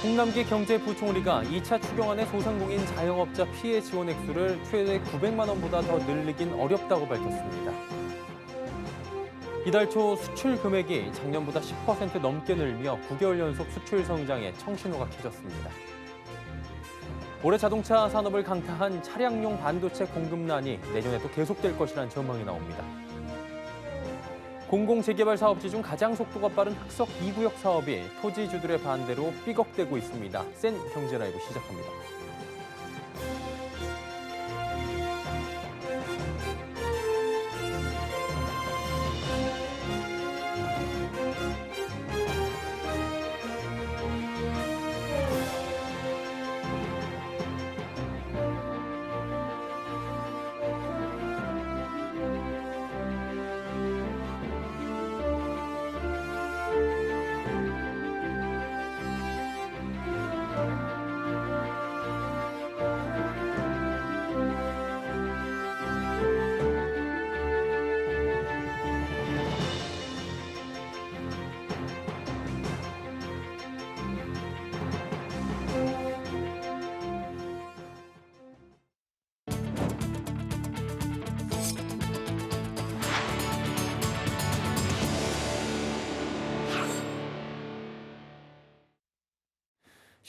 홍남기 경제부총리가 2차 추경안의 소상공인 자영업자 피해 지원 액수를 최대 900만 원보다 더 늘리긴 어렵다고 밝혔습니다. 이달 초 수출 금액이 작년보다 10% 넘게 늘며 9개월 연속 수출 성장에 청신호가 켜졌습니다. 올해 자동차 산업을 강타한 차량용 반도체 공급난이 내년에도 계속될 것이라는 전망이 나옵니다. 공공재개발 사업지 중 가장 속도가 빠른 흑석 2구역 사업이 토지주들의 반대로 삐걱대고 있습니다. 센 경제라이브 시작합니다.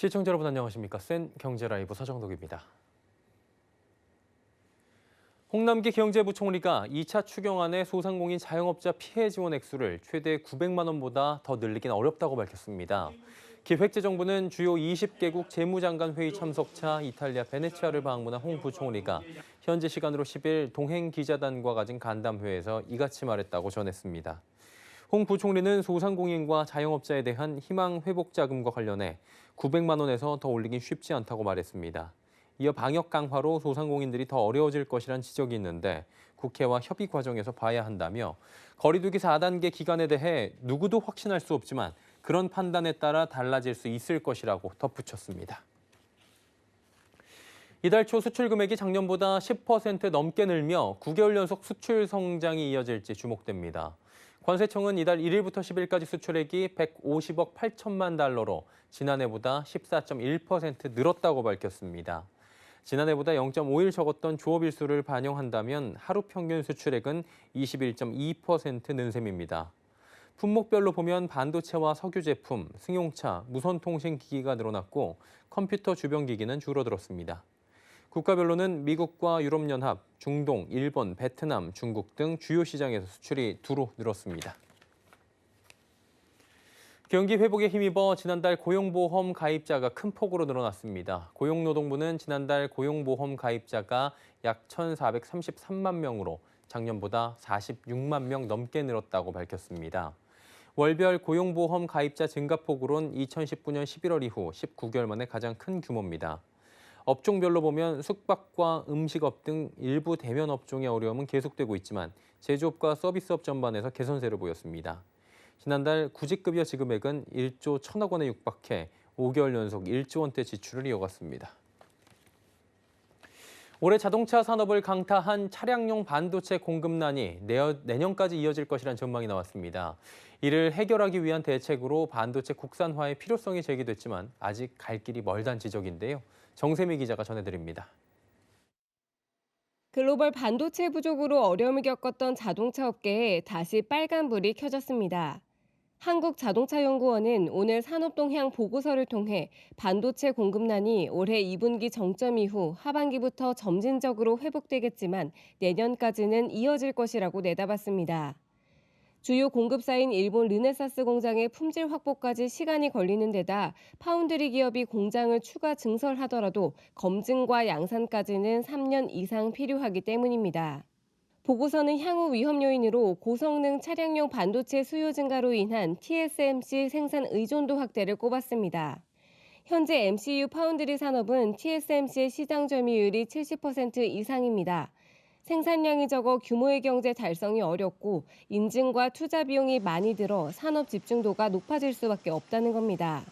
시청자 여러분 안녕하십니까? 센 경제라이브 서정덕입니다. 홍남기 경제부총리가 2차 추경안의 소상공인 자영업자 피해 지원 액수를 최대 900만 원보다 더 늘리긴 어렵다고 밝혔습니다. 기획재정부는 주요 20개국 재무장관 회의 참석차 이탈리아 베네치아를 방문한 홍 부총리가 현지 시간으로 10일 동행 기자단과 가진 간담회에서 이같이 말했다고 전했습니다. 홍 부총리는 소상공인과 자영업자에 대한 희망 회복 자금과 관련해 900만 원에서 더 올리긴 쉽지 않다고 말했습니다. 이어 방역 강화로 소상공인들이 더 어려워질 것이란 지적이 있는데 국회와 협의 과정에서 봐야 한다며 거리두기 4단계 기간에 대해 누구도 확신할 수 없지만 그런 판단에 따라 달라질 수 있을 것이라고 덧붙였습니다. 이달 초 수출 금액이 작년보다 10% 넘게 늘며 9개월 연속 수출 성장이 이어질지 주목됩니다. 관세청은 이달 1일부터 10일까지 수출액이 150억 8천만 달러로 지난해보다 14.1% 늘었다고 밝혔습니다. 지난해보다 0.5일 적었던 조업일수를 반영한다면 하루 평균 수출액은 21.2% 는 셈입니다. 품목별로 보면 반도체와 석유 제품, 승용차, 무선통신기기가 늘어났고 컴퓨터 주변기기는 줄어들었습니다. 국가별로는 미국과 유럽연합, 중동, 일본, 베트남, 중국 등 주요 시장에서 수출이 두루 늘었습니다. 경기 회복에 힘입어 지난달 고용보험 가입자가 큰 폭으로 늘어났습니다. 고용노동부는 지난달 고용보험 가입자가 약 1,433만 명으로 작년보다 46만 명 넘게 늘었다고 밝혔습니다. 월별 고용보험 가입자 증가폭으론 2019년 11월 이후 19개월 만에 가장 큰 규모입니다. 업종별로 보면 숙박과 음식업 등 일부 대면 업종의 어려움은 계속되고 있지만 제조업과 서비스업 전반에서 개선세를 보였습니다. 지난달 구직급여 지급액은 1조 1천억 원에 육박해 5개월 연속 1조 원대 지출을 이어갔습니다. 올해 자동차 산업을 강타한 차량용 반도체 공급난이 내년까지 이어질 것이란 전망이 나왔습니다. 이를 해결하기 위한 대책으로 반도체 국산화의 필요성이 제기됐지만 아직 갈 길이 멀다는 지적인데요. 정세미 기자가 전해드립니다. 글로벌 반도체 부족으로 어려움을 겪었던 자동차 업계에 다시 빨간불이 켜졌습니다. 한국자동차연구원은 오늘 산업동향 보고서를 통해 반도체 공급난이 올해 2분기 정점 이후 하반기부터 점진적으로 회복되겠지만 내년까지는 이어질 것이라고 내다봤습니다. 주요 공급사인 일본 르네사스 공장의 품질 확보까지 시간이 걸리는 데다 파운드리 기업이 공장을 추가 증설하더라도 검증과 양산까지는 3년 이상 필요하기 때문입니다. 보고서는 향후 위험 요인으로 고성능 차량용 반도체 수요 증가로 인한 TSMC 생산 의존도 확대를 꼽았습니다. 현재 MCU 파운드리 산업은 TSMC의 시장 점유율이 70% 이상입니다. 생산량이 적어 규모의 경제 달성이 어렵고 인증과 투자 비용이 많이 들어 산업 집중도가 높아질 수밖에 없다는 겁니다.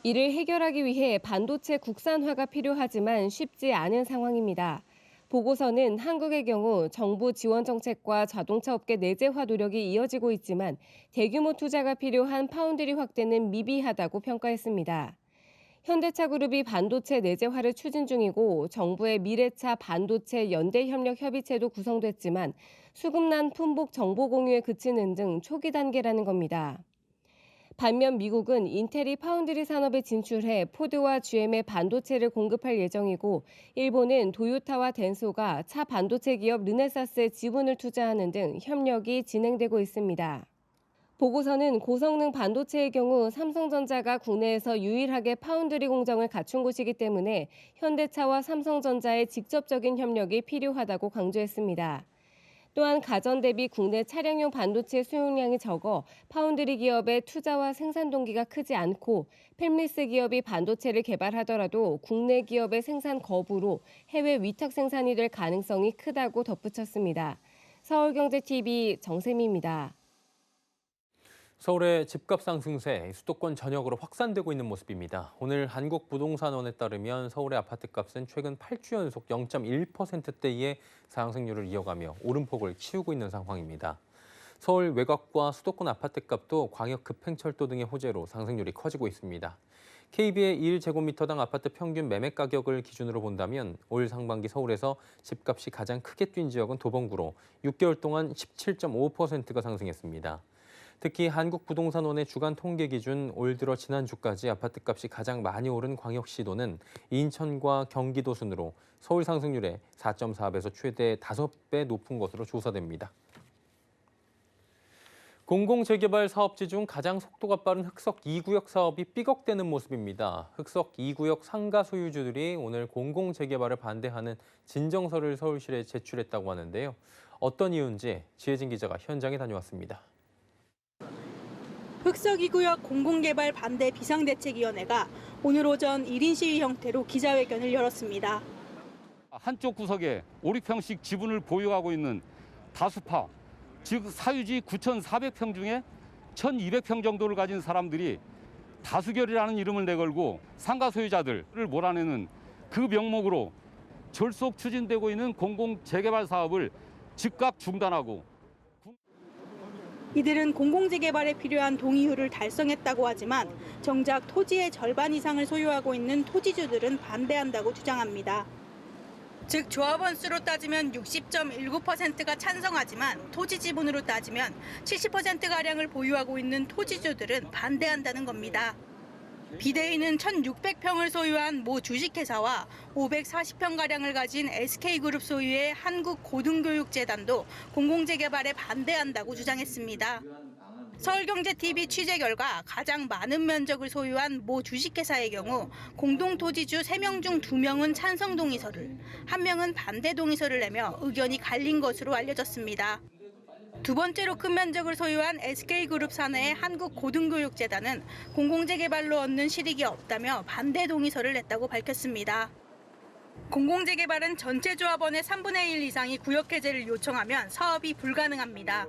이를 해결하기 위해 반도체 국산화가 필요하지만 쉽지 않은 상황입니다. 보고서는 한국의 경우 정부 지원 정책과 자동차 업계 내재화 노력이 이어지고 있지만 대규모 투자가 필요한 파운드리 확대는 미비하다고 평가했습니다. 현대차그룹이 반도체 내재화를 추진 중이고 정부의 미래차 반도체 연대협력협의체도 구성됐지만 수급난 품목 정보 공유에 그치는 등 초기 단계라는 겁니다. 반면 미국은 인텔이 파운드리 산업에 진출해 포드와 GM의 반도체를 공급할 예정이고 일본은 도요타와 덴소가 차 반도체 기업 르네사스에 지분을 투자하는 등 협력이 진행되고 있습니다. 보고서는 고성능 반도체의 경우 삼성전자가 국내에서 유일하게 파운드리 공정을 갖춘 곳이기 때문에 현대차와 삼성전자의 직접적인 협력이 필요하다고 강조했습니다. 또한 가전 대비 국내 차량용 반도체 수용량이 적어 파운드리 기업의 투자와 생산 동기가 크지 않고 팹리스 기업이 반도체를 개발하더라도 국내 기업의 생산 거부로 해외 위탁 생산이 될 가능성이 크다고 덧붙였습니다. 서울경제TV 정세미입니다. 서울의 집값 상승세 수도권 전역으로 확산되고 있는 모습입니다. 오늘 한국부동산원에 따르면 서울의 아파트값은 최근 8주 연속 0.1%대의 상승률을 이어가며 오름폭을 키우고 있는 상황입니다. 서울 외곽과 수도권 아파트값도 광역 급행철도 등의 호재로 상승률이 커지고 있습니다. KB의 1제곱미터당 아파트 평균 매매 가격을 기준으로 본다면 올 상반기 서울에서 집값이 가장 크게 뛴 지역은 도봉구로 6개월 동안 17.5%가 상승했습니다. 특히 한국부동산원의 주간 통계 기준 올 들어 지난주까지 아파트값이 가장 많이 오른 광역시도는 인천과 경기도 순으로 서울 상승률의 4.4배에서 최대 5배 높은 것으로 조사됩니다. 공공재개발 사업지 중 가장 속도가 빠른 흑석 2구역 사업이 삐걱대는 모습입니다. 흑석 2구역 상가 소유주들이 오늘 공공재개발을 반대하는 진정서를 서울시에 제출했다고 하는데요. 어떤 이유인지 지혜진 기자가 현장에 다녀왔습니다. 흑석 2구역 공공개발 반대 비상대책위원회가 오늘 오전 1인 시위 형태로 기자회견을 열었습니다. 한쪽 구석에 5,6평씩 지분을 보유하고 있는 다수파, 즉 사유지 9,400평 중에 1,200평 정도를 가진 사람들이 다수결이라는 이름을 내걸고 상가 소유자들을 몰아내는 그 명목으로 졸속 추진되고 있는 공공재개발 사업을 즉각 중단하고 이들은 공공재개발에 필요한 동의율을 달성했다고 하지만 정작 토지의 절반 이상을 소유하고 있는 토지주들은 반대한다고 주장합니다. 즉 조합원 수로 따지면 60.19%가 찬성하지만 토지 지분으로 따지면 70%가량을 보유하고 있는 토지주들은 반대한다는 겁니다. 비대위는 1,600평을 소유한 모 주식회사와 540평가량을 가진 SK그룹 소유의 한국고등교육재단도 공공재개발에 반대한다고 주장했습니다. 서울경제TV 취재 결과 가장 많은 면적을 소유한 모 주식회사의 경우 공동토지주 3명 중 2명은 찬성 동의서를, 1명은 반대 동의서를 내며 의견이 갈린 것으로 알려졌습니다. 두 번째로 큰 면적을 소유한 SK그룹 사내의 한국고등교육재단은 공공재개발로 얻는 실익이 없다며 반대 동의서를 냈다고 밝혔습니다. 공공재개발은 전체 조합원의 3분의 1 이상이 구역 해제를 요청하면 사업이 불가능합니다.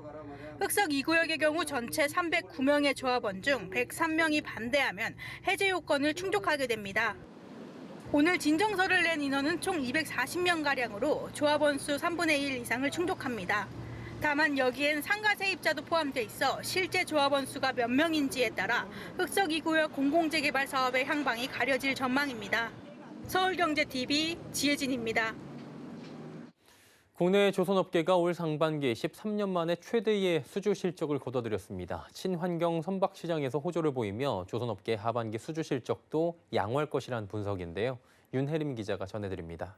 흑석 2구역의 경우 전체 309명의 조합원 중 103명이 반대하면 해제 요건을 충족하게 됩니다. 오늘 진정서를 낸 인원은 총 240명가량으로 조합원 수 3분의 1 이상을 충족합니다. 다만 여기엔 상가 세입자도 포함돼 있어 실제 조합원 수가 몇 명인지에 따라 흑석 2구역 공공재개발 사업의 향방이 가려질 전망입니다. 서울경제TV 지혜진입니다. 국내 조선업계가 올 상반기 13년 만에 최대의 수주 실적을 거둬들였습니다. 친환경 선박 시장에서 호조를 보이며 조선업계 하반기 수주 실적도 양호할 것이라는 분석인데요. 윤혜림 기자가 전해드립니다.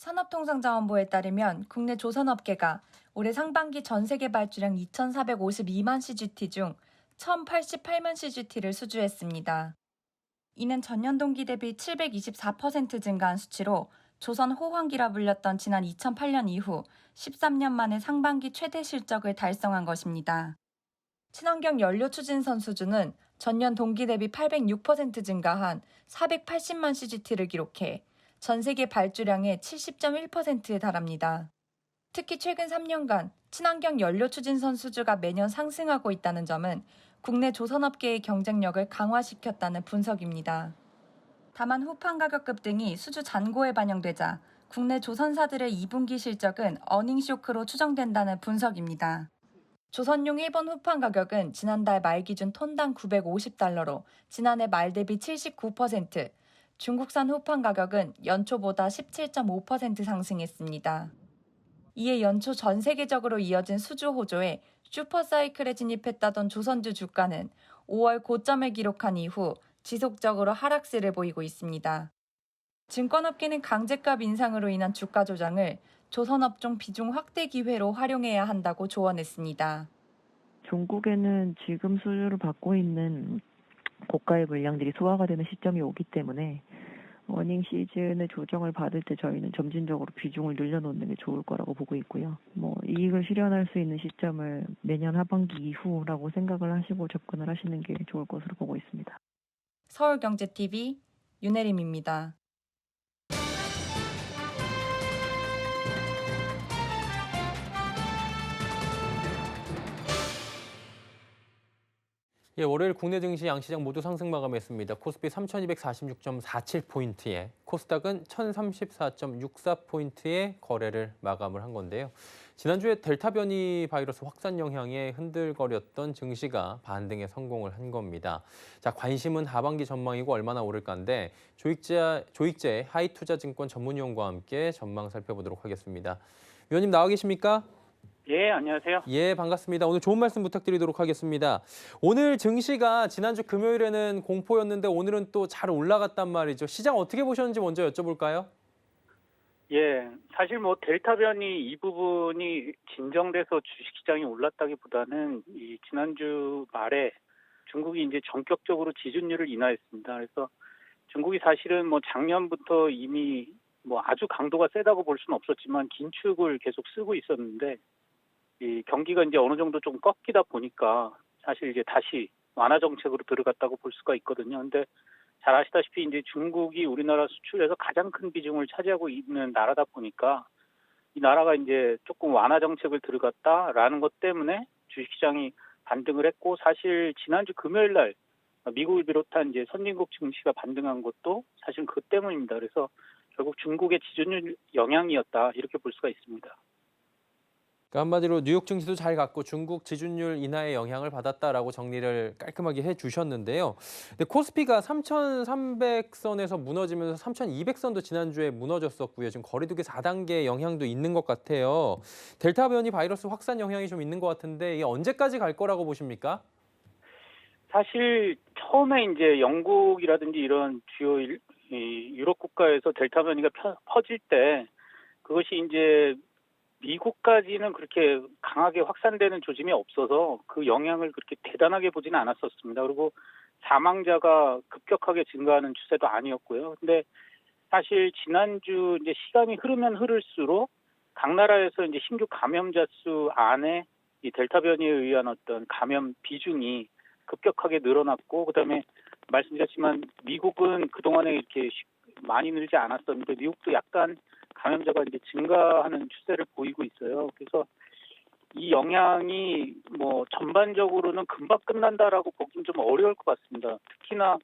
산업통상자원부에 따르면 국내 조선업계가 올해 상반기 전세계 발주량 2,452만 CGT 중 1,088만 CGT를 수주했습니다. 이는 전년 동기 대비 724% 증가한 수치로 조선 호황기라 불렸던 지난 2008년 이후 13년 만에 상반기 최대 실적을 달성한 것입니다. 친환경 연료 추진선 수주는 전년 동기 대비 806% 증가한 480만 CGT를 기록해 전 세계 발주량의 70.1%에 달합니다. 특히 최근 3년간 친환경 연료 추진선 수주가 매년 상승하고 있다는 점은 국내 조선업계의 경쟁력을 강화시켰다는 분석입니다. 다만 후판 가격급 등이 수주 잔고에 반영되자 국내 조선사들의 2분기 실적은 어닝쇼크로 추정된다는 분석입니다. 조선용 일본 후판 가격은 지난달 말 기준 톤당 950달러로 지난해 말 대비 79%, 중국산 후판 가격은 연초보다 17.5% 상승했습니다. 이에 연초 전 세계적으로 이어진 수주 호조에 슈퍼사이클에 진입했다던 조선주 주가는 5월 고점을 기록한 이후 지속적으로 하락세를 보이고 있습니다. 증권업계는 강제값 인상으로 인한 주가 조정을 조선업종 비중 확대 기회로 활용해야 한다고 조언했습니다. 중국에는 지금 수주를 받고 있는 고가의 물량들이 소화가 되는 시점이 오기 때문에 어닝 시즌의 조정을 받을 때 저희는 점진적으로 비중을 늘려놓는 게 좋을 거라고 보고 있고요. 이익을 실현할 수 있는 시점을 내년 하반기 이후라고 생각을 하시고 접근을 하시는 게 좋을 것으로 보고 있습니다. 서울경제TV 윤혜림입니다. 예, 월요일 국내 증시 양시장 모두 상승 마감했습니다. 코스피 3,246.47포인트에 코스닥은 1,034.64포인트의 거래를 마감을 한 건데요. 지난주에 델타 변이 바이러스 확산 영향에 흔들거렸던 증시가 반등에 성공을 한 겁니다. 자, 관심은 하반기 전망이고 얼마나 오를까인데 조익재 하이투자증권 전문위원과 함께 전망 살펴보도록 하겠습니다. 위원님 나와 계십니까? 예, 안녕하세요. 예, 반갑습니다. 오늘 좋은 말씀 부탁드리도록 하겠습니다. 오늘 증시가 지난주 금요일에는 공포였는데 오늘은 또 잘 올라갔단 말이죠. 시장 어떻게 보셨는지 먼저 여쭤볼까요? 예, 사실 델타 변이 이 부분이 진정돼서 주식시장이 올랐다기보다는 이 지난주 말에 중국이 이제 전격적으로 지준율을 인하했습니다. 그래서 중국이 사실은 작년부터 이미 아주 강도가 세다고 볼 수는 없었지만 긴축을 계속 쓰고 있었는데 이 경기가 이제 어느 정도 좀 꺾이다 보니까 사실 이제 다시 완화 정책으로 들어갔다고 볼 수가 있거든요. 근데 잘 아시다시피 이제 중국이 우리나라 수출에서 가장 큰 비중을 차지하고 있는 나라다 보니까 이 나라가 이제 조금 완화 정책을 들어갔다라는 것 때문에 주식시장이 반등을 했고 사실 지난주 금요일 날 미국을 비롯한 이제 선진국 증시가 반등한 것도 사실 그 때문입니다. 그래서 결국 중국의 지준율 영향이었다 이렇게 볼 수가 있습니다. 그러니까 한마디로 뉴욕 증시도 잘 갔고 중국 지준율 인하의 영향을 받았다라고 정리를 깔끔하게 해주셨는데요. 근데 코스피가 3,300선에서 무너지면서 3,200선도 지난주에 무너졌었고요. 지금 거리두기 4단계 영향도 있는 것 같아요. 델타 변이 바이러스 확산 영향이 좀 있는 것 같은데 이게 언제까지 갈 거라고 보십니까? 사실 처음에 이제 영국이라든지 이런 주요 유럽 국가에서 델타 변이가 퍼질 때 그것이 이제 미국까지는 그렇게 강하게 확산되는 조짐이 없어서 그 영향을 그렇게 대단하게 보지는 않았었습니다. 그리고 사망자가 급격하게 증가하는 추세도 아니었고요. 근데 사실 지난주 이제 시간이 흐르면 흐를수록 각 나라에서 이제 신규 감염자 수 안에 이 델타 변이에 의한 어떤 감염 비중이 급격하게 늘어났고, 그다음에 말씀드렸지만 미국은 그동안에 이렇게 많이 늘지 않았었는데 미국도 약간 감염자가 이제 증가하는 추세를 보이고 있어요. 그래서 이 영향이 전반적으로는 금방 끝난다라고 보기는 좀 어려울 것 같습니다. 특히나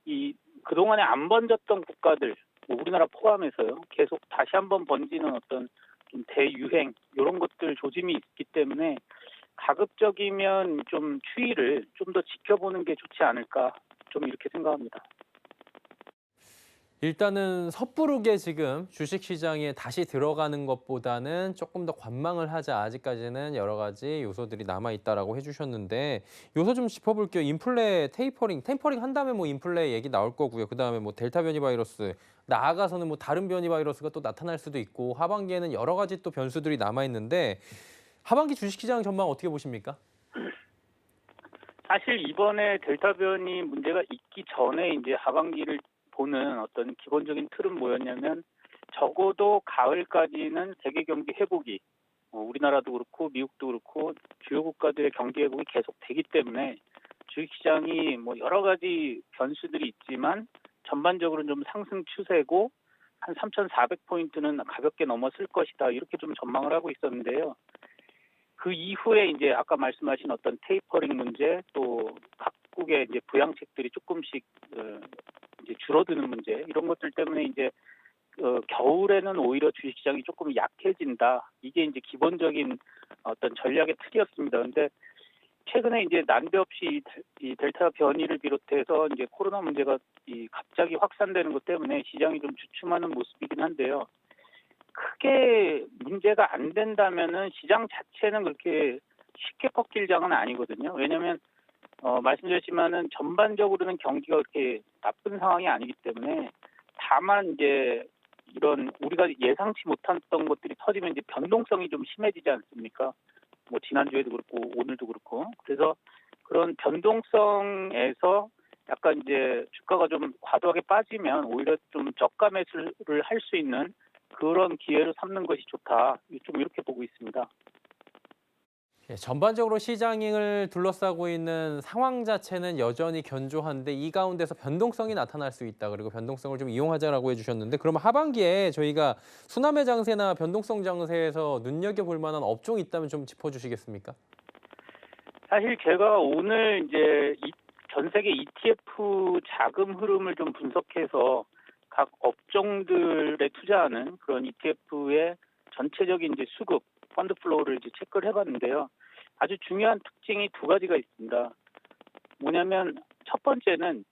이 그동안에 안 번졌던 국가들, 우리나라 포함해서요, 계속 다시 한번 번지는 어떤 좀 대유행 이런 것들 조짐이 있기 때문에 가급적이면 좀 추이를 좀 더 지켜보는 게 좋지 않을까 좀 이렇게 생각합니다. 일단은 섣부르게 지금 주식시장에 다시 들어가는 것보다는 조금 더 관망을 하자. 아직까지는 여러 가지 요소들이 남아있다라고 해주셨는데 요소 좀 짚어볼게요. 인플레 템퍼링 한 다음에 인플레 얘기 나올 거고요. 그다음에 델타 변이 바이러스, 나아가서는 다른 변이 바이러스가 또 나타날 수도 있고 하반기에는 여러 가지 또 변수들이 남아있는데 하반기 주식시장 전망 어떻게 보십니까? 사실 이번에 델타 변이 문제가 있기 전에 이제 하반기를 보는 어떤 기본적인 틀은 뭐였냐면 적어도 가을까지는 세계 경기 회복이 우리나라도 그렇고 미국도 그렇고 주요 국가들의 경기 회복이 계속 되기 때문에 주식시장이 여러 가지 변수들이 있지만 전반적으로는 좀 상승 추세고 한 3,400포인트는 가볍게 넘었을 것이다 이렇게 좀 전망을 하고 있었는데요. 그 이후에 이제 아까 말씀하신 어떤 테이퍼링 문제 또 각국의 이제 부양책들이 조금씩 이제 줄어드는 문제 이런 것들 때문에 이제 겨울에는 오히려 주식시장이 조금 약해진다. 이게 이제 기본적인 어떤 전략의 틀이었습니다. 그런데 최근에 이제 난데없이 이 델타 변이를 비롯해서 이제 코로나 문제가 갑자기 확산되는 것 때문에 시장이 좀 주춤하는 모습이긴 한데요. 크게 문제가 안 된다면은 시장 자체는 그렇게 쉽게 꺾일 장은 아니거든요. 왜냐하면 말씀드렸지만은 전반적으로는 경기가 그렇게 나쁜 상황이 아니기 때문에 다만 이제 이런 우리가 예상치 못했던 것들이 터지면 이제 변동성이 좀 심해지지 않습니까? 뭐 지난주에도 그렇고 오늘도 그렇고. 그래서 그런 변동성에서 약간 이제 주가가 좀 과도하게 빠지면 오히려 좀 저가 매수를 할 수 있는 그런 기회를 삼는 것이 좋다. 좀 이렇게 보고 있습니다. 전반적으로 시장을 둘러싸고 있는 상황 자체는 여전히 견조한데 이 가운데서 변동성이 나타날 수 있다. 그리고 변동성을 좀 이용하자라고 해주셨는데 그러면 하반기에 저희가 순환매 장세나 변동성 장세에서 눈여겨볼 만한 업종이 있다면 좀 짚어주시겠습니까? 사실 제가 오늘 이제 전 세계 ETF 자금 흐름을 좀 분석해서 각 업종들에 투자하는 그런 ETF의 전체적인 이제 수급, 펀드 플로우를 이제 체크를 해봤는데요. 아주 중요한 특징이 두 가지가 있습니다. 뭐냐면 첫 번째는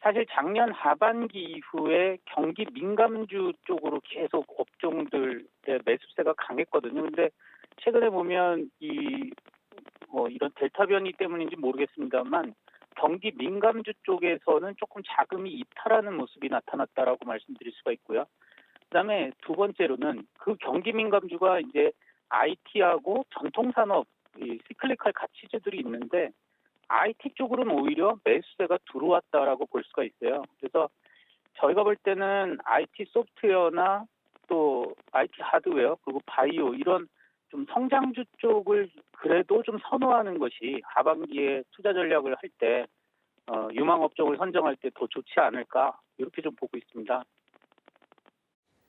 사실 작년 하반기 이후에 경기 민감주 쪽으로 계속 업종들의 매수세가 강했거든요. 근데 최근에 보면 이런 델타 변이 때문인지 모르겠습니다만 경기 민감주 쪽에서는 조금 자금이 이탈하는 모습이 나타났다라고 말씀드릴 수가 있고요. 그다음에 두 번째로는 그 경기 민감주가 이제 IT하고 전통산업, 시클리컬 가치주들이 있는데 IT 쪽으로는 오히려 매수세가 들어왔다라고 볼 수가 있어요. 그래서 저희가 볼 때는 IT 소프트웨어나 또 IT 하드웨어 그리고 바이오 이런 좀 성장주 쪽을 그래도 좀 선호하는 것이 하반기에 투자 전략을 할 때 유망 업종을 선정할 때 더 좋지 않을까 이렇게 좀 보고 있습니다.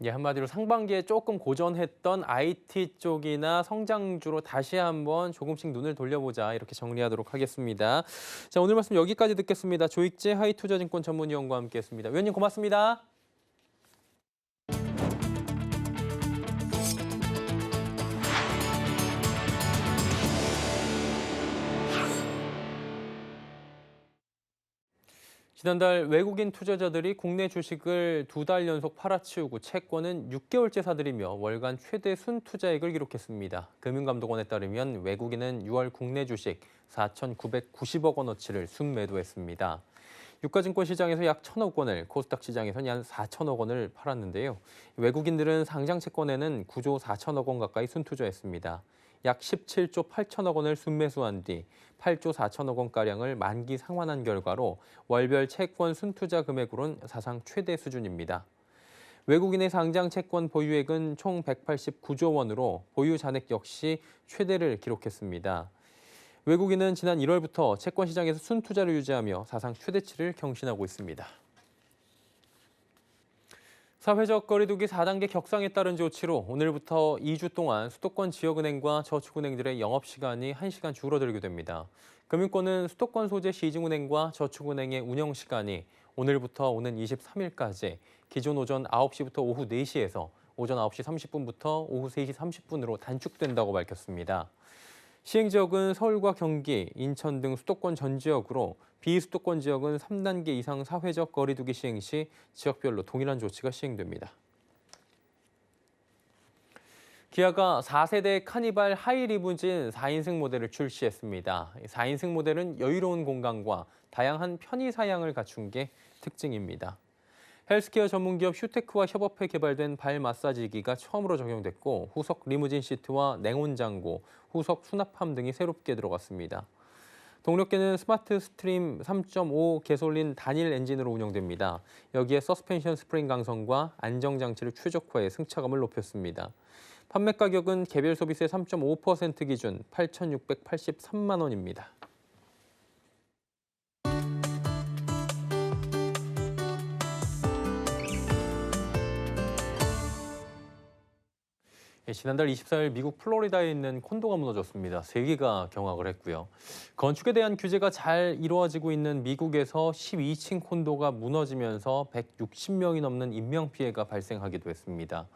예, 한마디로 상반기에 조금 고전했던 IT 쪽이나 성장주로 다시 한번 조금씩 눈을 돌려보자 이렇게 정리하도록 하겠습니다. 자, 오늘 말씀 여기까지 듣겠습니다. 조익재 하이투자증권 전문위원과 함께했습니다. 위원님 고맙습니다. 지난달 외국인 투자자들이 국내 주식을 2달 연속 팔아치우고 채권은 6개월째 사들이며 월간 최대 순투자액을 기록했습니다. 금융감독원에 따르면 외국인은 6월 국내 주식 4,990억 원어치를 순매도했습니다. 유가증권 시장에서 약 1,000억 원을, 코스닥 시장에서는 약 4천억 원을 팔았는데요. 외국인들은 상장 채권에는 9조 4천억 원 가까이 순투자했습니다. 약 17조 8천억 원을 순매수한 뒤 8조 4천억 원가량을 만기 상환한 결과로 월별 채권 순투자 금액으로는 사상 최대 수준입니다. 외국인의 상장 채권 보유액은 총 189조 원으로 보유 잔액 역시 최대를 기록했습니다. 외국인은 지난 1월부터 채권 시장에서 순투자를 유지하며 사상 최대치를 경신하고 있습니다. 사회적 거리두기 4단계 격상에 따른 조치로 오늘부터 2주 동안 수도권 지역은행과 저축은행들의 영업시간이 1시간 줄어들게 됩니다. 금융권은 수도권 소재 시중은행과 저축은행의 운영시간이 오늘부터 오는 23일까지 기존 오전 9시부터 오후 4시에서 오전 9시 30분부터 오후 3시 30분으로 단축된다고 밝혔습니다. 시행지역은 서울과 경기, 인천 등 수도권 전 지역으로 비수도권 지역은 3단계 이상 사회적 거리두기 시행 시 지역별로 동일한 조치가 시행됩니다. 기아가 4세대 카니발 하이리무진 4인승 모델을 출시했습니다. 4인승 모델은 여유로운 공간과 다양한 편의 사양을 갖춘 게 특징입니다. 헬스케어 전문기업 휴테크와 협업해 개발된 발 마사지기가 처음으로 적용됐고 후석 리무진 시트와 냉온 장고, 후석 수납함 등이 새롭게 들어갔습니다. 동력계는 스마트 스트림 3.5 개솔린 단일 엔진으로 운영됩니다. 여기에 서스펜션 스프링 강성과 안정장치를 최적화해 승차감을 높였습니다. 판매 가격은 개별 소비세 3.5% 기준 8,683만 원입니다. 지난달 24일 미국 플로리다에 있는 콘도가 무너졌습니다. 3개가 경악을 했고요. 건축에 대한 규제가 잘 이루어지고 있는 미국에서 12층 콘도가 무너지면서 160명이 넘는 인명피해가 발생하기도 했습니다.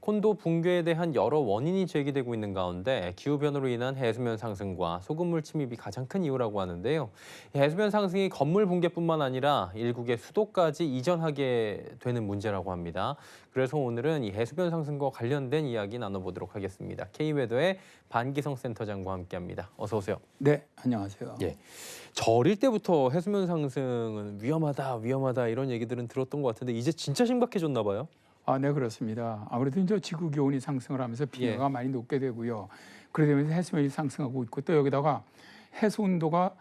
콘도 붕괴에 대한 여러 원인이 제기되고 있는 가운데 기후변화로 인한 해수면 상승과 소금물 침입이 가장 큰 이유라고 하는데요. 해수면 상승이 건물 붕괴뿐만 아니라 일국의 수도까지 이전하게 되는 문제라고 합니다. 그래서 오늘은 이 해수면 상승과 관련된 이야기 나눠보도록 하겠습니다. K웨더의 반기성 센터장과 함께합니다. 어서 오세요. 네, 안녕하세요. 예, 절일 때부터 해수면 상승은 위험하다 이런 얘기들은 들었던 것 같은데 이제 진짜 심각해졌나 봐요. 네, 그렇습니다. 아무래도 이제 지구 기온이 상승을 하면서 비가 많이 녹게 되고요. 그러면서 해수면이 상승하고 있고 또 여기다가 해수 온도가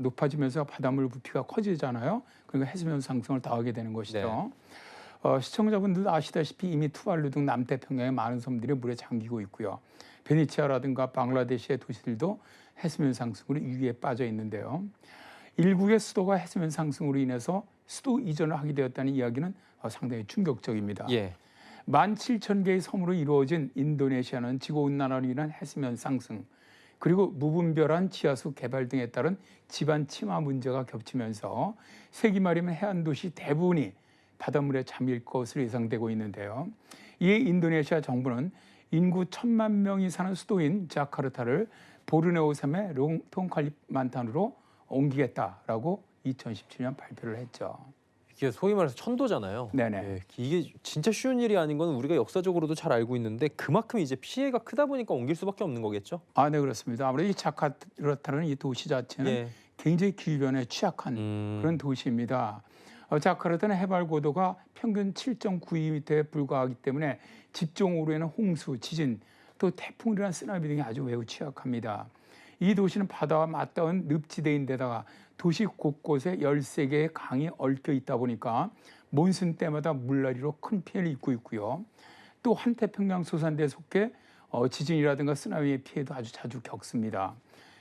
높아지면서 바닷물 부피가 커지잖아요. 그러니까 해수면 상승을 더하게 되는 것이죠. 시청자분들도 아시다시피 이미 투발루 등 남태평양의 많은 섬들이 물에 잠기고 있고요. 베네치아라든가 방글라데시의 도시들도 해수면 상승으로 위기에 빠져 있는데요. 일국의 수도가 해수면 상승으로 인해서 수도 이전을 하게 되었다는 이야기는 상당히 충격적입니다. 17,000개의 섬으로 이루어진 인도네시아는 지구온난화로 인한 해수면 상승, 그리고 무분별한 지하수 개발 등에 따른 지반 침하 문제가 겹치면서 세기 말이면 해안 도시 대부분이 바닷물에 잠길 것으로 예상되고 있는데요. 이에 인도네시아 정부는 인구 1,000만 명이 사는 수도인 자카르타를 보르네오 섬의 롱통칼리만탄으로 옮기겠다라고 2017년 발표를 했죠. 이게 소위 말해서 천도잖아요. 네네. 예, 이게 진짜 쉬운 일이 아닌 건 우리가 역사적으로도 잘 알고 있는데 그만큼 이제 피해가 크다 보니까 옮길 수밖에 없는 거겠죠? 네, 그렇습니다. 아무래도 이 자카르타라는 이 도시 자체는 굉장히 기후변화에 취약한 그런 도시입니다. 자카르타는 해발 고도가 평균 7.92m에 불과하기 때문에 집중으로 인한 홍수, 지진, 또 태풍이나 쓰나미 등이 아주 매우 취약합니다. 이 도시는 바다와 맞닿은 늪지대인데다가 도시 곳곳에 13개의 강이 얽혀 있다 보니까 몬순 때마다 물난리로 큰 피해를 입고 있고요. 또 환태평양 소산대에 속해 지진이라든가 쓰나미의 피해도 아주 자주 겪습니다.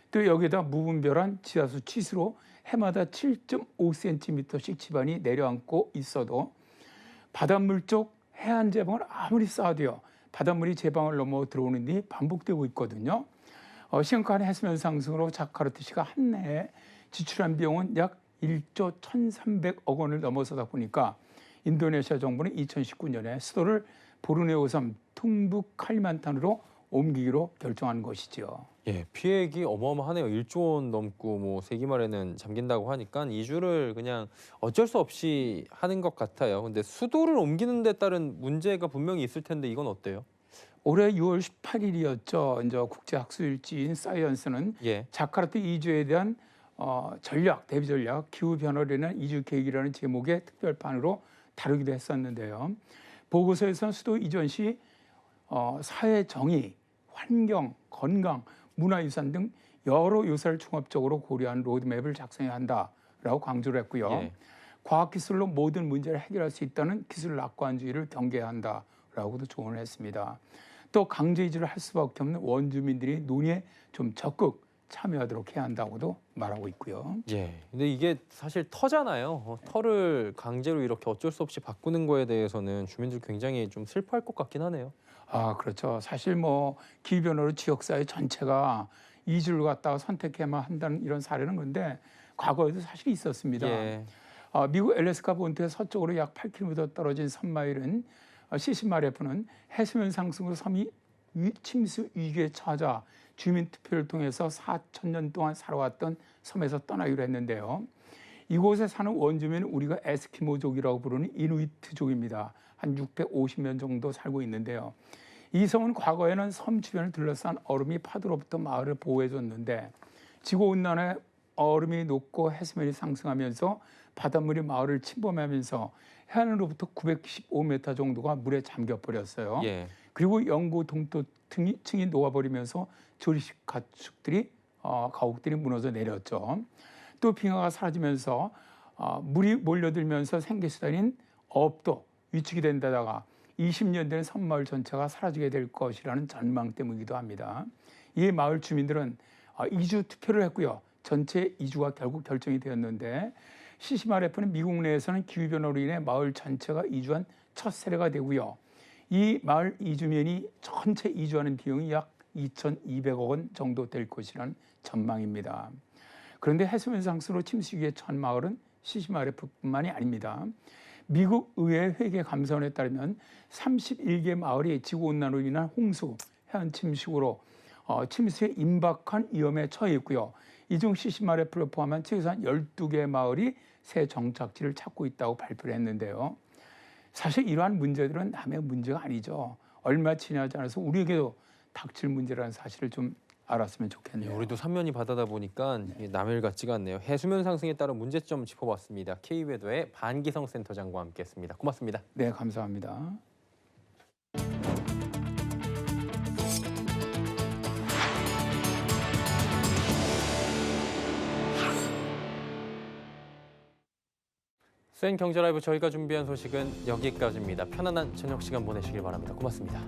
또 여기다 무분별한 지하수 치수로 해마다 7.5cm씩 지반이 내려앉고 있어도 바닷물 쪽 해안 제방을 아무리 쌓아도요. 바닷물이 제방을 넘어 들어오는 일이 반복되고 있거든요. 심각한 해수면 상승으로 자카르타시가 한 해에 지출한 비용은 약 1조 1,300억 원을 넘어서다 보니까 인도네시아 정부는 2019년에 수도를 보르네오 섬 퉁북 칼리만탄으로 옮기기로 결정한 것이죠. 예, 피해액이 어마어마하네요. 1조 원 넘고 뭐 세기 말에는 잠긴다고 하니까 이주를 그냥 어쩔 수 없이 하는 것 같아요. 근데 수도를 옮기는 데 따른 문제가 분명히 있을 텐데 이건 어때요? 올해 6월 18일이었죠. 이제 국제학술지인 사이언스는 자카르타 이주에 대한 대비 전략, 기후 변화로 인한 이주 계획이라는 제목의 특별판으로 다루기도 했었는데요. 보고서에서는 수도 이전 시 사회 정의, 환경, 건강, 문화유산 등 여러 요소를 종합적으로 고려한 로드맵을 작성해야 한다라고 강조를 했고요. 과학기술로 모든 문제를 해결할 수 있다는 기술 낙관주의를 경계해야 한다라고도 조언을 했습니다. 또 강제 이주를 할 수밖에 없는 원주민들이 논의에 좀 적극 참여하도록 해야 한다고도 말하고 있고요. 근데 이게 사실 터잖아요. 터를 강제로 이렇게 어쩔 수 없이 바꾸는 거에 대해서는 주민들 굉장히 좀 슬퍼할 것 같긴 하네요. 그렇죠. 사실 뭐 기후변화로 지역사회 전체가 이주를 갖다가 선택해야만 한다는 이런 사례는 건데 과거에도 사실 있었습니다. 미국 엘래스카 본토의 서쪽으로 약 8km 떨어진 섬마일은 CCMRF는 해수면 상승으로 섬이 침수 위기에 처하자 주민 투표를 통해서 4,000년 동안 살아왔던 섬에서 떠나기로 했는데요. 이곳에 사는 원주민은 우리가 에스키모족이라고 부르는 이누이트족입니다. 한 650년 정도 살고 있는데요. 이 섬은 과거에는 섬 주변을 둘러싼 얼음이 파도로부터 마을을 보호해줬는데 지구온난화에 얼음이 녹고 해수면이 상승하면서 바닷물이 마을을 침범하면서 해안으로부터 915m 정도가 물에 잠겨버렸어요. 그리고 영구 동토층이 녹아버리면서 조리식 가옥들이 무너져 내렸죠. 또 빙하가 사라지면서 물이 몰려들면서 생계수단인 어업도 위축이 된 데다가 20년 되는 섬마을 전체가 사라지게 될 것이라는 전망 때문이기도 합니다. 이 마을 주민들은 이주 투표를 했고요. 전체 이주가 결국 결정이 되었는데 CCMRF는 미국 내에서는 기후변화로 인해 마을 전체가 이주한 첫 사례가 되고요. 이 마을 이주민이 전체 이주하는 비용이 약 2,200억 원 정도 될 것이라는 전망입니다. 그런데 해수면 상수로 침수위기에 처한 마을은 시시마레프뿐만이 아닙니다. 미국 의회 회계 감사원에 따르면 31개 마을이 지구온난화로 인한 홍수, 해안 침식으로 침수에 임박한 위험에 처해 있고요. 이 중 시시마레프를 포함한 최소한 12개 마을이 새 정착지를 찾고 있다고 발표를 했는데요. 사실 이러한 문제들은 남의 문제가 아니죠. 얼마 지나지 않아서 우리에게도 닥칠 문제라는 사실을 좀 알았으면 좋겠네요. 우리도 삼면이 바다다 보니까 남일 같지가 않네요. 해수면 상승에 따른 문제점 짚어봤습니다. K웨더의 반기성 센터장과 함께했습니다. 고맙습니다. 네, 감사합니다. 센 경제 라이브 저희가 준비한 소식은 여기까지입니다. 편안한 저녁 시간 보내시길 바랍니다. 고맙습니다.